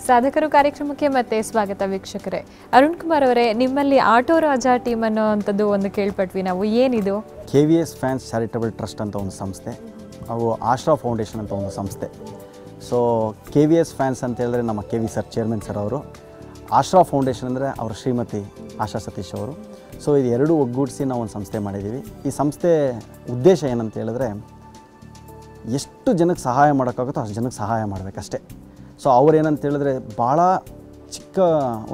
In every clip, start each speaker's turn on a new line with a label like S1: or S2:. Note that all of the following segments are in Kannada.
S1: ಸಾಧಕರು ಕಾರ್ಯಕ್ರಮಕ್ಕೆ ಮತ್ತೆ ಸ್ವಾಗತ ವೀಕ್ಷಕರೇ. ಅರುಣ್ ಕುಮಾರ್ ಅವರೇ, ನಿಮ್ಮಲ್ಲಿ ಆಟೋ ರಾಜ ಟೀಮ್ ಅನ್ನೋವಂಥದ್ದು ಒಂದು ಕೇಳ್ಪಟ್ವಿ ನಾವು. ಏನಿದು?
S2: KVS ಫ್ಯಾನ್ಸ್ ಚಾರಿಟಬಲ್ ಟ್ರಸ್ಟ್ ಅಂತ ಒಂದು ಸಂಸ್ಥೆ, ಅವು ಆಶ್ರಾ ಫೌಂಡೇಶನ್ ಅಂತ ಒಂದು ಸಂಸ್ಥೆ. ಸೊ KVS ಫ್ಯಾನ್ಸ್ ಅಂತ ಹೇಳಿದ್ರೆ ನಮ್ಮ KV ಸರ್, ಚೇರ್ಮನ್ ಸರ್ ಅವರು. ಆಶ್ರಾ ಫೌಂಡೇಶನ್ ಅಂದರೆ ಅವರ ಶ್ರೀಮತಿ ಆಶಾ ಸತೀಶ್ ಅವರು. ಸೊ ಇದು ಎರಡೂ ಒಗ್ಗೂಡಿಸಿ ನಾವು ಒಂದು ಸಂಸ್ಥೆ ಮಾಡಿದ್ದೀವಿ. ಈ ಸಂಸ್ಥೆ ಉದ್ದೇಶ ಏನಂತ ಹೇಳಿದ್ರೆ, ಎಷ್ಟು ಜನಕ್ಕೆ ಸಹಾಯ ಮಾಡೋಕ್ಕಾಗುತ್ತೋ ಅಷ್ಟು ಜನಕ್ಕೆ ಸಹಾಯ ಮಾಡಬೇಕಷ್ಟೇ. ಸೊ ಅವ್ರೇನಂತ ಹೇಳಿದ್ರೆ, ಭಾಳ ಚಿಕ್ಕ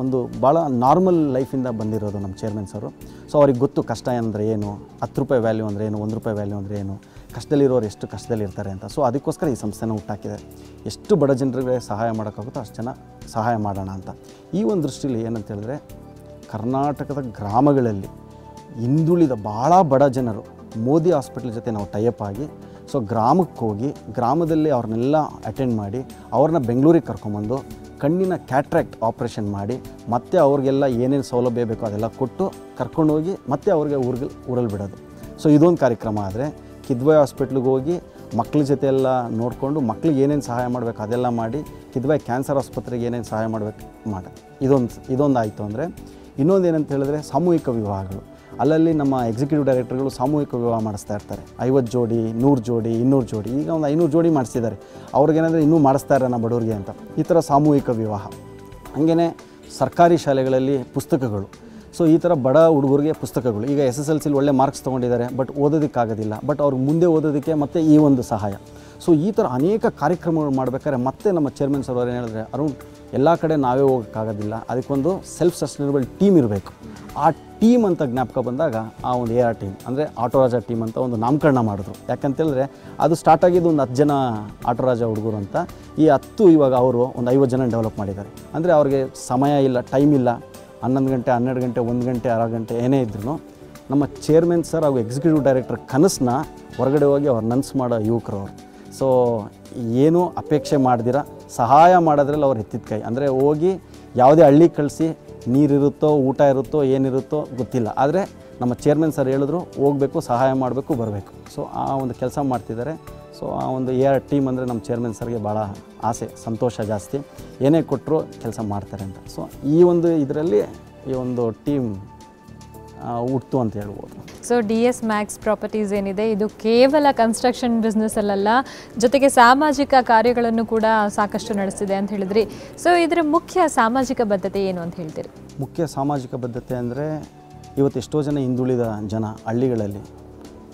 S2: ಒಂದು ಭಾಳ ನಾರ್ಮಲ್ ಲೈಫಿಂದ ಬಂದಿರೋದು ನಮ್ಮ ಚೇರ್ಮನ್ ಸರು. ಸೊ ಅವ್ರಿಗೆ ಗೊತ್ತು ಕಷ್ಟ ಅಂದರೆ ಏನು, 10 ರೂಪಾಯಿ ವ್ಯಾಲ್ಯೂ ಅಂದರೆ ಏನು, 1 ರೂಪಾಯಿ ವ್ಯಾಲ್ಯೂ ಅಂದರೆ ಏನು, ಕಷ್ಟದಲ್ಲಿರೋರು ಎಷ್ಟು ಕಷ್ಟದಲ್ಲಿರ್ತಾರೆ ಅಂತ. ಸೊ ಅದಕ್ಕೋಸ್ಕರ ಈ ಸಂಸ್ಥೆನ ಹುಟ್ಟಾಕಿದ್ದಾರೆ. ಎಷ್ಟು ಬಡ ಜನರಿಗೆ ಸಹಾಯ ಮಾಡೋಕ್ಕಾಗುತ್ತೋ ಅಷ್ಟು ಜನ ಸಹಾಯ ಮಾಡೋಣ ಅಂತ. ಈ ಒಂದು ದೃಷ್ಟಿಯಲ್ಲಿ ಏನಂತ ಹೇಳಿದ್ರೆ, ಕರ್ನಾಟಕದ ಗ್ರಾಮಗಳಲ್ಲಿ ಹಿಂದುಳಿದ ಭಾಳ ಬಡ ಜನರು ಮೋದಿ ಹಾಸ್ಪಿಟ್ಲ್ ಜೊತೆ ನಾವು ಟೈಅಪ್ ಆಗಿ, ಸೊ ಗ್ರಾಮಕ್ಕೆ ಹೋಗಿ ಗ್ರಾಮದಲ್ಲಿ ಅವ್ರನ್ನೆಲ್ಲ ಅಟೆಂಡ್ ಮಾಡಿ ಅವ್ರನ್ನ ಬೆಂಗಳೂರಿಗೆ ಕರ್ಕೊಂಬಂದು ಕಣ್ಣಿನ ಕ್ಯಾಟ್ರಾಕ್ಟ್ ಆಪ್ರೇಷನ್ ಮಾಡಿ ಮತ್ತೆ ಅವ್ರಿಗೆಲ್ಲ ಏನೇನು ಸೌಲಭ್ಯ ಬೇಕೋ ಅದೆಲ್ಲ ಕೊಟ್ಟು ಕರ್ಕೊಂಡೋಗಿ ಮತ್ತೆ ಅವ್ರಿಗೆ ಊರಲ್ಲಿ ಬಿಡೋದು. ಸೊ ಇದೊಂದು ಕಾರ್ಯಕ್ರಮ. ಆದರೆ ಕಿದ್ವಾಯಿ ಹಾಸ್ಪಿಟ್ಲಿಗೆ ಹೋಗಿ ಮಕ್ಕಳ ಜೊತೆ ಎಲ್ಲ ನೋಡಿಕೊಂಡು ಮಕ್ಳಿಗೆ ಏನೇನು ಸಹಾಯ ಮಾಡಬೇಕು ಅದೆಲ್ಲ ಮಾಡಿ, ಕಿದ್ವಾಯಿ ಕ್ಯಾನ್ಸರ್ ಆಸ್ಪತ್ರೆಗೆ ಏನೇನು ಸಹಾಯ ಮಾಡಬೇಕು ಮಾಡೋದು. ಇದೊಂದು ಆಯಿತು. ಅಂದರೆ ಇನ್ನೊಂದು ಏನಂತ ಹೇಳಿದ್ರೆ, ಸಾಮೂಹಿಕ ವಿವಾಹಗಳು. ಅಲ್ಲಲ್ಲಿ ನಮ್ಮ ಎಕ್ಸಿಕ್ಯೂಟಿವ್ ಡೈರೆಕ್ಟರ್ಗಳು ಸಾಮೂಹಿಕ ವಿವಾಹ ಮಾಡಿಸ್ತಾ ಇರ್ತಾರೆ. 50 ಜೋಡಿ, 100 ಜೋಡಿ, 200 ಜೋಡಿ, ಈಗ ಒಂದು 500 ಜೋಡಿ ಮಾಡಿಸಿದ್ದಾರೆ. ಅವ್ರಿಗೇನಾದರೆ ಇನ್ನೂ ಮಾಡಿಸ್ತಾ ಇರೋಣ ಬಡವ್ರಿಗೆ ಅಂತ. ಈ ಥರ ಸಾಮೂಹಿಕ ವಿವಾಹ. ಹಾಗೆಯೇ ಸರ್ಕಾರಿ ಶಾಲೆಗಳಲ್ಲಿ ಪುಸ್ತಕಗಳು. ಸೊ ಈ ಥರ ಬಡ ಹುಡುಗರಿಗೆ ಪುಸ್ತಕಗಳು. ಈಗ SSLCಲಿ ಒಳ್ಳೆ ಮಾರ್ಕ್ಸ್ ತೊಗೊಂಡಿದ್ದಾರೆ, ಬಟ್ ಓದೋದಕ್ಕಾಗೋದಿಲ್ಲ, ಬಟ್ ಅವ್ರಿಗೆ ಮುಂದೆ ಓದೋದಕ್ಕೆ ಮತ್ತು ಈ ಒಂದು ಸಹಾಯ. ಸೊ ಈ ಥರ ಅನೇಕ ಕಾರ್ಯಕ್ರಮಗಳು ಮಾಡಬೇಕಾದ್ರೆ ಮತ್ತೆ ನಮ್ಮ ಚೇರ್ಮನ್ ಸರ್ ಅವ್ರು ಏನು ಹೇಳಿದ್ರೆ, ಅರುಣ್, ಎಲ್ಲ ಕಡೆ ನಾವೇ ಹೋಗೋಕ್ಕಾಗೋದಿಲ್ಲ, ಅದಕ್ಕೊಂದು ಸೆಲ್ಫ್ ಸಸ್ಟೈನಬಲ್ ಟೀಮ್ ಇರಬೇಕು. ಆ ಟೀಮ್ ಅಂತ ಜ್ಞಾಪಕ ಬಂದಾಗ ಆ ಒಂದು AR ಟೀಮ್ ಅಂದರೆ ಆಟೋ ರಾಜ ಟೀಮ್ ಅಂತ ಒಂದು ನಾಮಕರಣ ಮಾಡಿದ್ರು. ಯಾಕಂತೇಳಿದ್ರೆ ಅದು ಸ್ಟಾರ್ಟ್ ಆಗಿದ್ದು ಒಂದು 10 ಜನ ಆಟೋ ರಾಜ ಹುಡುಗರು ಅಂತ. ಈ 10 ಇವಾಗ ಅವರು ಒಂದು 50 ಜನ ಡೆವಲಪ್ ಮಾಡಿದ್ದಾರೆ. ಅಂದರೆ ಅವ್ರಿಗೆ ಸಮಯ ಇಲ್ಲ, ಟೈಮ್ ಇಲ್ಲ. 11 ಗಂಟೆ, 12 ಗಂಟೆ, 1 ಗಂಟೆ, 6 ಗಂಟೆ ಏನೇ ಇದ್ರೂ ನಮ್ಮ ಚೇರ್ಮನ್ ಸರ್ ಹಾಗೂ ಎಕ್ಸಿಕ್ಯೂಟಿವ್ ಡೈರೆಕ್ಟರ್ ಕನಸನ್ನ ಹೊರಗಡೆ ಹೋಗಿ ಅವ್ರು ನನಸು ಮಾಡೋ ಯುವಕರು ಅವರು. ಸೊ ಏನೂ ಅಪೇಕ್ಷೆ ಮಾಡ್ದಿರ ಸಹಾಯ ಮಾಡೋದ್ರಲ್ಲಿ ಅವ್ರು ಎತ್ತಿದ ಕೈ. ಅಂದರೆ ಹೋಗಿ ಯಾವುದೇ ಹಳ್ಳಿ ಕಳಿಸಿ ನೀರಿರುತ್ತೋ ಊಟ ಇರುತ್ತೋ ಏನಿರುತ್ತೋ ಗೊತ್ತಿಲ್ಲ, ಆದರೆ ನಮ್ಮ ಚೇರ್ಮನ್ ಸರ್ ಹೇಳಿದ್ರು ಹೋಗಬೇಕು, ಸಹಾಯ ಮಾಡಬೇಕು, ಬರಬೇಕು. ಸೊ ಆ ಒಂದು ಕೆಲಸ ಮಾಡ್ತಿದ್ದಾರೆ. ಸೊ ಆ ಒಂದು AR ಟೀಮ್ ಅಂದರೆ ನಮ್ಮ ಚೇರ್ಮನ್ ಸರ್ಗೆ ಭಾಳ ಆಸೆ, ಸಂತೋಷ ಜಾಸ್ತಿ. ಏನೇ ಕೊಟ್ಟರು ಕೆಲಸ ಮಾಡ್ತಾರೆ ಅಂತ. ಸೊ ಈ ಒಂದು ಇದರಲ್ಲಿ ಈ ಒಂದು ಟೀಮ್ ಹುಟ್ಟಿತು ಅಂತ ಹೇಳ್ಬೋದು.
S1: ಸೊ DS ಮ್ಯಾಕ್ಸ್ ಪ್ರಾಪರ್ಟೀಸ್ ಏನಿದೆ, ಇದು ಕೇವಲ ಕನ್ಸ್ಟ್ರಕ್ಷನ್ ಬಿಸ್ನೆಸ್ಸಲ್ಲ, ಜೊತೆಗೆ ಸಾಮಾಜಿಕ ಕಾರ್ಯಗಳನ್ನು ಕೂಡ ಸಾಕಷ್ಟು ನಡೆಸ್ತಿದೆ ಅಂತ ಹೇಳಿದ್ರಿ. ಸೊ ಇದರ ಮುಖ್ಯ ಸಾಮಾಜಿಕ ಬದ್ಧತೆ ಏನು ಅಂತ ಹೇಳ್ತೀರಿ?
S2: ಮುಖ್ಯ ಸಾಮಾಜಿಕ ಬದ್ಧತೆ ಅಂದರೆ, ಇವತ್ತು ಎಷ್ಟೋ ಜನ ಹಿಂದುಳಿದ ಜನ ಹಳ್ಳಿಗಳಲ್ಲಿ,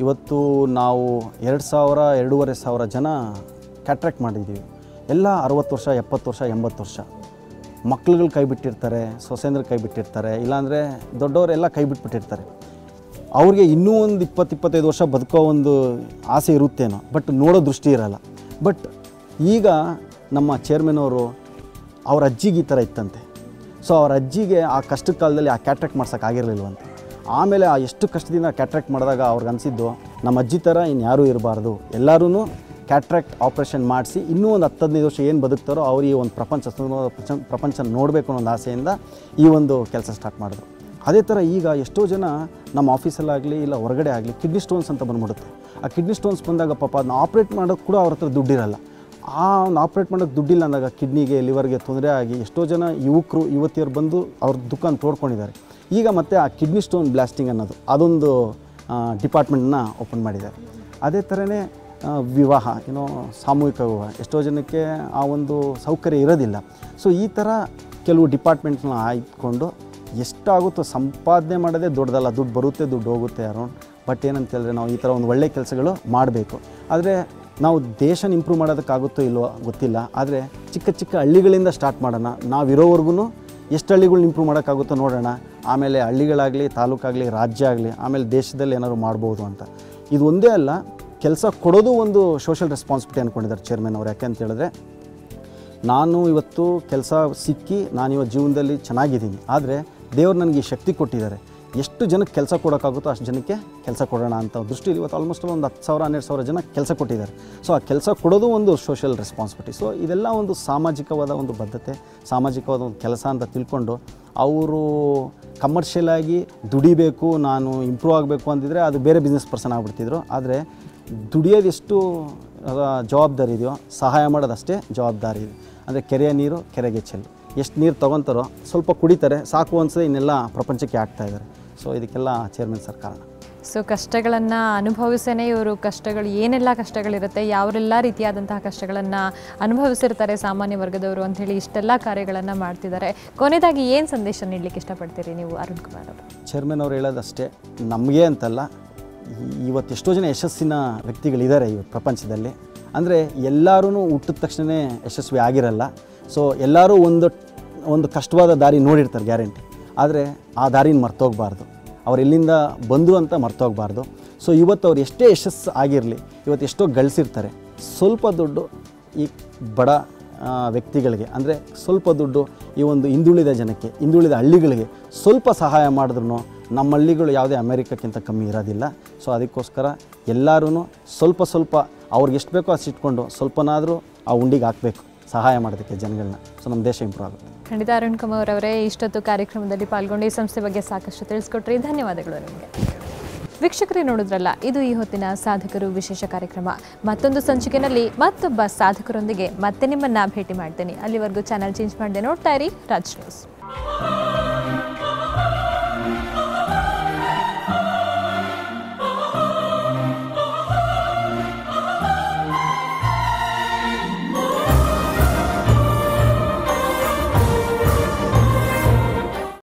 S2: ಇವತ್ತು ನಾವು 2,000-2,500 ಜನ ಕ್ಯಾಟ್ರಾಕ್ಟ್ ಮಾಡಿದ್ದೀವಿ. ಎಲ್ಲ 60 ವರ್ಷ, 70 ವರ್ಷ, 80 ವರ್ಷ. ಮಕ್ಳುಗಳು ಕೈ ಬಿಟ್ಟಿರ್ತಾರೆ, ಸೊಸೆಂದ್ರ ಕೈ ಬಿಟ್ಟಿರ್ತಾರೆ, ಇಲ್ಲಾಂದರೆ ದೊಡ್ಡವರೆಲ್ಲ ಕೈ ಬಿಟ್ಬಿಟ್ಟಿರ್ತಾರೆ. ಅವ್ರಿಗೆ ಇನ್ನೂ ಒಂದು 20-25 ವರ್ಷ ಬದುಕೋ ಒಂದು ಆಸೆ ಇರುತ್ತೇನೋ, ಬಟ್ ನೋಡೋ ದೃಷ್ಟಿ ಇರಲ್ಲ. ಬಟ್ ಈಗ ನಮ್ಮ ಚೇರ್ಮನ್ ಅವರು, ಅವ್ರ ಅಜ್ಜಿಗೆ ಈ ಥರ ಇತ್ತಂತೆ. ಸೊ ಅವ್ರ ಅಜ್ಜಿಗೆ ಆ ಕಷ್ಟದ ಕಾಲದಲ್ಲಿ ಆ ಕ್ಯಾಟ್ರಾಕ್ಟ್ ಮಾಡ್ಸೋಕ್ಕಾಗಿರಲಿಲ್ವಂತೆ. ಆಮೇಲೆ ಆ ಎಷ್ಟು ಕಷ್ಟದಿಂದ ಕ್ಯಾಟ್ರಾಕ್ಟ್ ಮಾಡಿದಾಗ ಅವ್ರಿಗೆ ಅನಿಸಿದ್ದು, ನಮ್ಮ ಅಜ್ಜಿ ಥರ ಇನ್ಯಾರೂ ಇರಬಾರ್ದು, ಎಲ್ಲರೂ ಕ್ಯಾಟ್ರಾಕ್ಟ್ ಆಪ್ರೇಷನ್ ಮಾಡಿಸಿ ಇನ್ನೂ ಒಂದು 10-15 ವರ್ಷ ಏನು ಬದುಕ್ತಾರೋ ಅವ್ರಿಗೆ ಒಂದು ಪ್ರಪಂಚ ನೋಡಬೇಕು ಅನ್ನೋ ಒಂದು ಆಸೆಯಿಂದ ಈ ಒಂದು ಕೆಲಸ ಸ್ಟಾರ್ಟ್ ಮಾಡಿದ್ರು. ಅದೇ ಥರ ಈಗ ಎಷ್ಟೋ ಜನ ನಮ್ಮ ಆಫೀಸಲ್ಲಾಗಲಿ ಇಲ್ಲ ಹೊರಗಡೆ ಆಗಲಿ ಕಿಡ್ನಿ ಸ್ಟೋನ್ಸ್ ಅಂತ ಬಂದ್ಬಿಡುತ್ತೆ. ಆ ಕಿಡ್ನಿ ಸ್ಟೋನ್ಸ್ ಬಂದಾಗ ಪಾಪ ಅದನ್ನ ಆಪ್ರೇಟ್ ಮಾಡೋಕ್ಕೆ ಕೂಡ ಅವ್ರ ಹತ್ರ ದುಡ್ಡಿರಲ್ಲ. ಆ ಒಂದು ಆಪ್ರೇಟ್ ಮಾಡೋಕ್ಕೆ ದುಡ್ಡಿಲ್ಲ ಅಂದಾಗ ಕಿಡ್ನಿಗೆ, ಲಿವರ್ಗೆ ತೊಂದರೆ ಆಗಿ ಎಷ್ಟೋ ಜನ ಯುವತಿಯರು ಬಂದು ಅವ್ರ ದುಃಖನ ತೋಡ್ಕೊಂಡಿದ್ದಾರೆ. ಈಗ ಮತ್ತೆ ಆ ಕಿಡ್ನಿ ಸ್ಟೋನ್ ಬ್ಲಾಸ್ಟಿಂಗ್ ಅನ್ನೋದು ಅದೊಂದು ಡಿಪಾರ್ಟ್ಮೆಂಟನ್ನ ಓಪನ್ ಮಾಡಿದ್ದಾರೆ. ಅದೇ ಥರನೇ ವಿವಾಹ, ಸಾಮೂಹಿಕ ವಿವಾಹ, ಎಷ್ಟೋ ಜನಕ್ಕೆ ಆ ಒಂದು ಸೌಕರ್ಯ ಇರೋದಿಲ್ಲ. ಸೊ ಈ ಥರ ಕೆಲವು ಡಿಪಾರ್ಟ್ಮೆಂಟ್ನ ಆಯ್ದುಕೊಂಡು ಎಷ್ಟಾಗುತ್ತೋ ಸಂಪಾದನೆ ಮಾಡೋದೇ ದೊಡ್ಡದಲ್ಲ. ದುಡ್ಡು ಬರುತ್ತೆ, ದುಡ್ಡು ಹೋಗುತ್ತೆ ಅರೌಂಡ್. ಬಟ್ ಏನಂತ ಹೇಳಿದ್ರೆ, ನಾವು ಈ ಥರ ಒಂದು ಒಳ್ಳೆಯ ಕೆಲಸಗಳು ಮಾಡಬೇಕು. ಆದರೆ ನಾವು ದೇಶನ ಇಂಪ್ರೂವ್ ಮಾಡೋದಕ್ಕಾಗುತ್ತೋ ಇಲ್ವೋ ಗೊತ್ತಿಲ್ಲ. ಆದರೆ ಚಿಕ್ಕ ಚಿಕ್ಕ ಹಳ್ಳಿಗಳಿಂದ ಸ್ಟಾರ್ಟ್ ಮಾಡೋಣ. ನಾವಿರೋವರೆಗೂ ಎಷ್ಟು ಹಳ್ಳಿಗಳನ್ನ ಇಂಪ್ರೂವ್ ಮಾಡೋಕ್ಕಾಗುತ್ತೋ ನೋಡೋಣ. ಆಮೇಲೆ ಹಳ್ಳಿಗಳಾಗಲಿ, ತಾಲೂಕಾಗಲಿ, ರಾಜ್ಯ ಆಗಲಿ, ಆಮೇಲೆ ದೇಶದಲ್ಲಿ ಏನಾದ್ರು ಮಾಡ್ಬೋದು ಅಂತ. ಇದು ಒಂದೇ ಅಲ್ಲ, ಕೆಲಸ ಕೊಡೋದು ಒಂದು ಸೋಷಿಯಲ್ ರೆಸ್ಪಾನ್ಸಿಬಿಲಿಟಿ ಅಂದ್ಕೊಂಡಿದ್ದಾರೆ ಚೇರ್ಮನ್ ಅವರು. ಯಾಕೆ ಅಂತ ಹೇಳಿದ್ರೆ, ನಾನು ಇವತ್ತು ಕೆಲಸ ಸಿಕ್ಕಿ ನಾನಿವತ್ತು ಜೀವನದಲ್ಲಿ ಚೆನ್ನಾಗಿದ್ದೀನಿ, ಆದರೆ ದೇವ್ರು ನನಗೆ ಈ ಶಕ್ತಿ ಕೊಟ್ಟಿದ್ದಾರೆ. ಎಷ್ಟು ಜನಕ್ಕೆ ಕೆಲಸ ಕೊಡೋಕ್ಕಾಗುತ್ತೋ ಅಷ್ಟು ಜನಕ್ಕೆ ಕೆಲಸ ಕೊಡೋಣ ಅಂತ ದೃಷ್ಟಿಯಲ್ಲಿ ಇವತ್ತು ಆಲ್ಮೋಸ್ಟ್ ಒಂದು 10,000-12,000 ಜನ ಕೆಲಸ ಕೊಟ್ಟಿದ್ದಾರೆ. ಸೊ ಆ ಕೆಲಸ ಕೊಡೋದು ಒಂದು ಸೋಷಿಯಲ್ ರೆಸ್ಪಾನ್ಸಿಬಿಲಿಟಿ. ಸೊ ಇದೆಲ್ಲ ಒಂದು ಸಾಮಾಜಿಕವಾದ ಒಂದು ಬದ್ಧತೆ, ಸಾಮಾಜಿಕವಾದ ಒಂದು ಕೆಲಸ ಅಂತ ತಿಳ್ಕೊಂಡು ಅವರು ಕಮರ್ಷಿಯಲಾಗಿ ದುಡಿಬೇಕು, ನಾನು ಇಂಪ್ರೂವ್ ಆಗಬೇಕು ಅಂತಿದ್ರೆ ಅದು ಬೇರೆ ಬಿಸ್ನೆಸ್ ಪರ್ಸನ್ ಆಗಿಬಿಡ್ತಿದ್ರು. ಆದರೆ ದುಡಿಯೋದೆಷ್ಟು ಜವಾಬ್ದಾರಿ ಇದೆಯೋ ಸಹಾಯ ಮಾಡೋದಷ್ಟೇ ಜವಾಬ್ದಾರಿ ಇದೆ. ಅಂದರೆ ಕೆರೆಯ ನೀರು ಕೆರೆಗೆ ಚೆಲ್ಲು. ಎಷ್ಟು ನೀರು ತೊಗೊತಾರೋ ಸ್ವಲ್ಪ ಕುಡಿತಾರೆ, ಸಾಕು ಅನ್ಸದೆ ಇನ್ನೆಲ್ಲ ಪ್ರಪಂಚಕ್ಕೆ ಆಗ್ತಾಯಿದ್ದಾರೆ. ಸೊ ಇದಕ್ಕೆಲ್ಲ ಚೇರ್ಮನ್ ಸರ್ ಕಾರಣ.
S1: ಸೊ ಕಷ್ಟಗಳನ್ನು ಅನುಭವಿಸೇನೆ ಇವರು ಕಷ್ಟಗಳು ಏನೆಲ್ಲ ಕಷ್ಟಗಳಿರುತ್ತೆ, ಯಾವೆಲ್ಲ ರೀತಿಯಾದಂತಹ ಕಷ್ಟಗಳನ್ನು ಅನುಭವಿಸಿರ್ತಾರೆ ಸಾಮಾನ್ಯ ವರ್ಗದವರು ಅಂಥೇಳಿ ಇಷ್ಟೆಲ್ಲ ಕಾರ್ಯಗಳನ್ನು ಮಾಡ್ತಿದ್ದಾರೆ. ಕೊನೆಯದಾಗಿ ಏನು ಸಂದೇಶ ನೀಡಲಿಕ್ಕೆ ಇಷ್ಟಪಡ್ತೀರಿ ನೀವು ಅರುಣ್ ಕುಮಾರ್ ಅವರು?
S2: ಚೇರ್ಮನ್ ಅವ್ರು ಹೇಳೋದಷ್ಟೇ, ನಮಗೆ ಅಂತಲ್ಲ, ಇವತ್ತು ಎಷ್ಟೋ ಜನ ಯಶಸ್ಸಿನ ವ್ಯಕ್ತಿಗಳಿದ್ದಾರೆ ಈ ಪ್ರಪಂಚದಲ್ಲಿ. ಅಂದರೆ ಎಲ್ಲರೂ ಹುಟ್ಟಿದ ತಕ್ಷಣವೇ ಯಶಸ್ವಿ ಆಗಿರಲ್ಲ. ಸೊ ಎಲ್ಲರೂ ಒಂದು ಕಷ್ಟವಾದ ದಾರಿ ನೋಡಿರ್ತಾರೆ ಗ್ಯಾರಂಟಿ, ಆದರೆ ಆ ದಾರಿನ ಮರ್ತೋಗಬಾರ್ದು, ಅವ್ರು ಎಲ್ಲಿಂದ ಬಂದರು ಅಂತ ಮರ್ತೋಗಬಾರ್ದು. ಸೊ ಇವತ್ತು ಅವ್ರು ಎಷ್ಟೇ ಯಶಸ್ಸು ಆಗಿರಲಿ, ಇವತ್ತು ಎಷ್ಟೋ ಗಳಿಸಿರ್ತಾರೆ, ಸ್ವಲ್ಪ ದುಡ್ಡು ಈ ಬಡ ವ್ಯಕ್ತಿಗಳಿಗೆ, ಅಂದರೆ ಸ್ವಲ್ಪ ದುಡ್ಡು ಈ ಒಂದು ಹಿಂದುಳಿದ ಜನಕ್ಕೆ, ಹಿಂದುಳಿದ ಹಳ್ಳಿಗಳಿಗೆ ಸ್ವಲ್ಪ ಸಹಾಯ ಮಾಡಿದ್ರು ನಮ್ಮ ಹಳ್ಳಿಗಳು ಯಾವುದೇ ಅಮೇರಿಕಕ್ಕಿಂತ ಕಮ್ಮಿ ಇರೋದಿಲ್ಲ. ಸೊ ಅದಕ್ಕೋಸ್ಕರ ಎಲ್ಲರೂ ಸ್ವಲ್ಪ ಅವ್ರಿಗೆ ಎಷ್ಟು ಬೇಕೋ ಅಷ್ಟು ಇಟ್ಕೊಂಡು ಸ್ವಲ್ಪನಾದರೂ ಆ ಉಂಡಿಗೆ ಹಾಕಬೇಕು ಸಹಾಯ ಮಾಡೋದಕ್ಕೆ ಜನಗಳನ್ನ. ಸೊ ನಮ್ಮ ದೇಶ ಇಂಪ್ರೂವ್ ಆಗುತ್ತೆ.
S1: ಖಂಡಿತ ಅರುಣ್ ಕುಮಾರ್ ಅವರೇ, ಇಷ್ಟೊತ್ತು ಕಾರ್ಯಕ್ರಮದಲ್ಲಿ ಪಾಲ್ಗೊಂಡು ಈ ಸಂಸ್ಥೆ ಬಗ್ಗೆ ಸಾಕಷ್ಟು ತಿಳಿಸ್ಕೊಟ್ರಿ. ಧನ್ಯವಾದಗಳು ನಿಮಗೆ. ವೀಕ್ಷಕರೇ, ನೋಡಿದ್ರಲ್ಲ, ಇದು ಈ ಹೊತ್ತಿನ ಸಾಧಕರು ವಿಶೇಷ ಕಾರ್ಯಕ್ರಮ. ಮತ್ತೊಂದು ಸಂಚಿಕೆಯಲ್ಲಿ ಮತ್ತೊಬ್ಬ ಸಾಧಕರೊಂದಿಗೆ ಮತ್ತೆ ನಿಮ್ಮನ್ನು ಭೇಟಿ ಮಾಡ್ತೇನೆ. ಅಲ್ಲಿವರೆಗೂ ಚಾನಲ್ ಚೇಂಜ್ ಮಾಡದೆ ನೋಡ್ತಾ ಇರಿ ರಾಜ್ ನ್ಯೂಸ್.